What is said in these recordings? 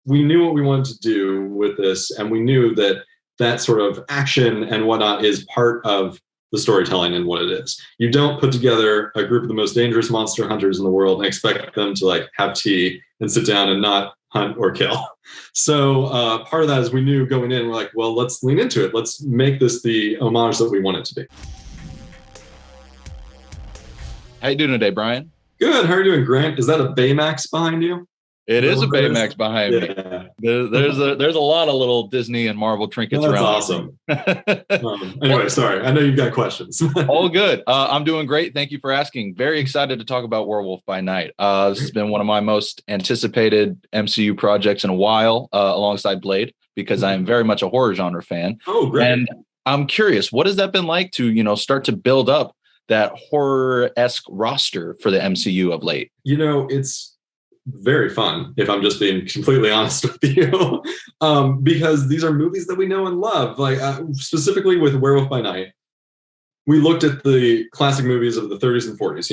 we knew what we wanted to do with this, and we knew that that sort of action and whatnot is part of the storytelling and what it is. You don't put together a group of the most dangerous monster hunters in the world and expect them to like have tea and sit down and not hunt or kill. So part of that is we knew going in, we're like, well, let's lean into it. Let's make this the homage that we want it to be. How you doing today, Brian? Good. How are you doing, Grant? Is that a Baymax behind you? It is a Baymax behind me. There's a lot of little Disney and Marvel trinkets around. That's awesome. Anyway, sorry. I know you've got questions. All good. I'm doing great. Thank you for asking. Very excited to talk about Werewolf by Night. This has been one of my most anticipated MCU projects in a while, alongside Blade, because I am very much a horror genre fan. Oh, great. And I'm curious, what has that been like to, start to build up that horror-esque roster for the MCU of late? It's very fun, if I'm just being completely honest with you, because these are movies that we know and love. Like specifically with Werewolf by Night, we looked at the classic movies of the 30s and 40s,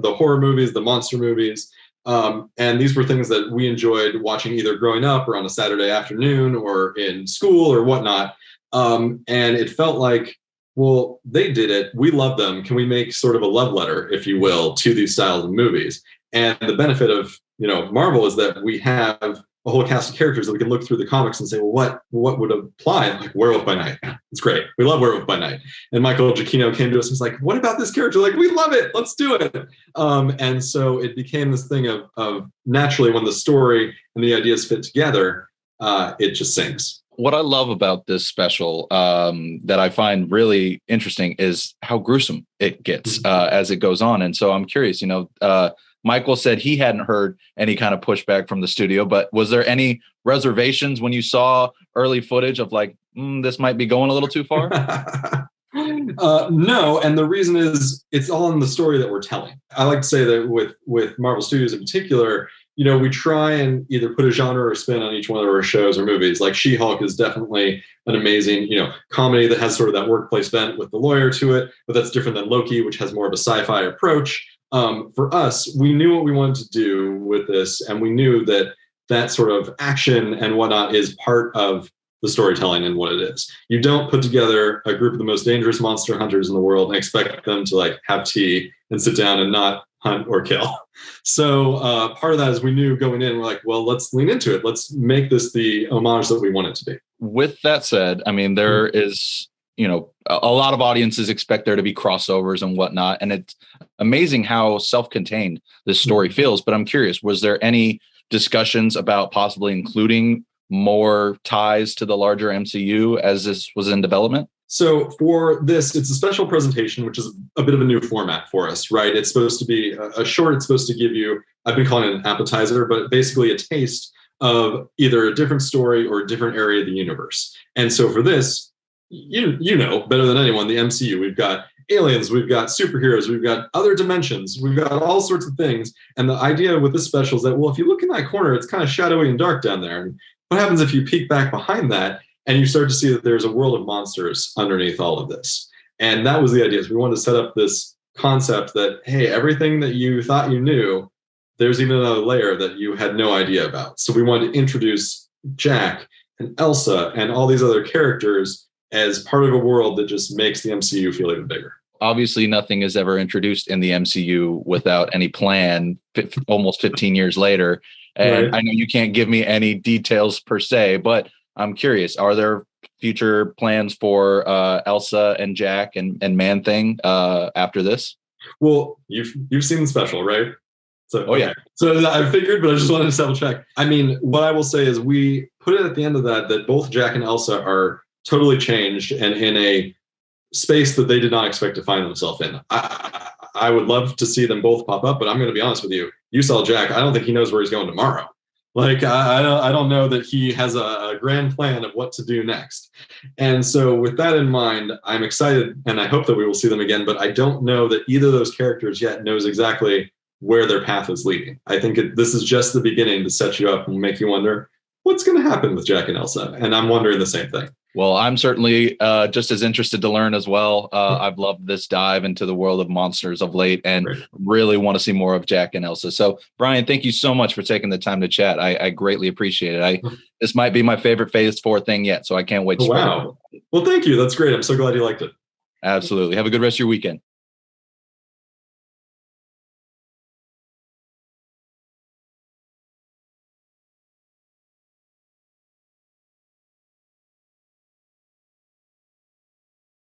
the horror movies, the monster movies, and these were things that we enjoyed watching either growing up or on a Saturday afternoon or in school or whatnot. And it felt like, well, they did it. We love them. Can we make sort of a love letter, if you will, to these styles of movies? And the benefit of, Marvel is that we have a whole cast of characters that we can look through the comics and say, well, what would apply? Like Werewolf by Night. It's great. We love Werewolf by Night. And Michael Giacchino came to us and was like, what about this character? Like, we love it. Let's do it. And so it became this thing of naturally when the story and the ideas fit together, it just sings. What I love about this special that I find really interesting is how gruesome it gets as it goes on. And so I'm curious, Michael said he hadn't heard any kind of pushback from the studio, but was there any reservations when you saw early footage of like, this might be going a little too far? No. And the reason is it's all in the story that we're telling. I like to say that with Marvel Studios in particular, we try and either put a genre or spin on each one of our shows or movies. Like She-Hulk is definitely an amazing, comedy that has sort of that workplace bent with the lawyer to it, but that's different than Loki, which has more of a sci-fi approach. For us, we knew what we wanted to do with this, and we knew that that sort of action and whatnot is part of the storytelling and what it is. You don't put together a group of the most dangerous monster hunters in the world and expect them to like have tea and sit down and not hunt or kill. So part of that is we knew going in, we're like, well, let's lean into it. Let's make this the homage that we want it to be. With that said, I mean, there is, a lot of audiences expect there to be crossovers and whatnot. And it's amazing how self-contained this story feels. But I'm curious, was there any discussions about possibly including more ties to the larger MCU as this was in development? So for this, it's a special presentation, which is a bit of a new format for us, right? It's supposed to be a short. It's supposed to give you, I've been calling it an appetizer, but basically a taste of either a different story or a different area of the universe. And so for this, you know better than anyone, the MCU, we've got aliens, we've got superheroes, we've got other dimensions, we've got all sorts of things. And the idea with this special is that, well, if you look in that corner, it's kind of shadowy and dark down there. And what happens if you peek back behind that and you start to see that there's a world of monsters underneath all of this? And that was the idea. Is we wanted to set up this concept that, hey, everything that you thought you knew, there's even another layer that you had no idea about. So we wanted to introduce Jack and Elsa and all these other characters as part of a world that just makes the MCU feel even bigger. Obviously, nothing is ever introduced in the MCU without any plan almost 15 years later. And right. I know you can't give me any details per se, but I'm curious, are there future plans for Elsa and Jack and Man-Thing after this? Well, you've seen the special, right? So, oh, yeah. So I figured, but I just wanted to double check. I mean, what I will say is we put it at the end of that both Jack and Elsa are totally changed and in a space that they did not expect to find themselves in. I would love to see them both pop up, but I'm going to be honest with you. You saw Jack. I don't think he knows where he's going tomorrow. Like, I don't know that he has a grand plan of what to do next. And so with that in mind, I'm excited and I hope that we will see them again, but I don't know that either of those characters yet knows exactly where their path is leading. I think this is just the beginning to set you up and make you wonder, what's going to happen with Jack and Elsa? And I'm wondering the same thing. Well, I'm certainly just as interested to learn as well. I've loved this dive into the world of monsters of late and Great. really want to see more of Jack and Elsa. So, Brian, thank you so much for taking the time to chat. I greatly appreciate it. This might be my favorite Phase 4 thing yet, so I can't wait to Oh, wow. Well, thank you. That's great. I'm so glad you liked it. Absolutely. Have a good rest of your weekend.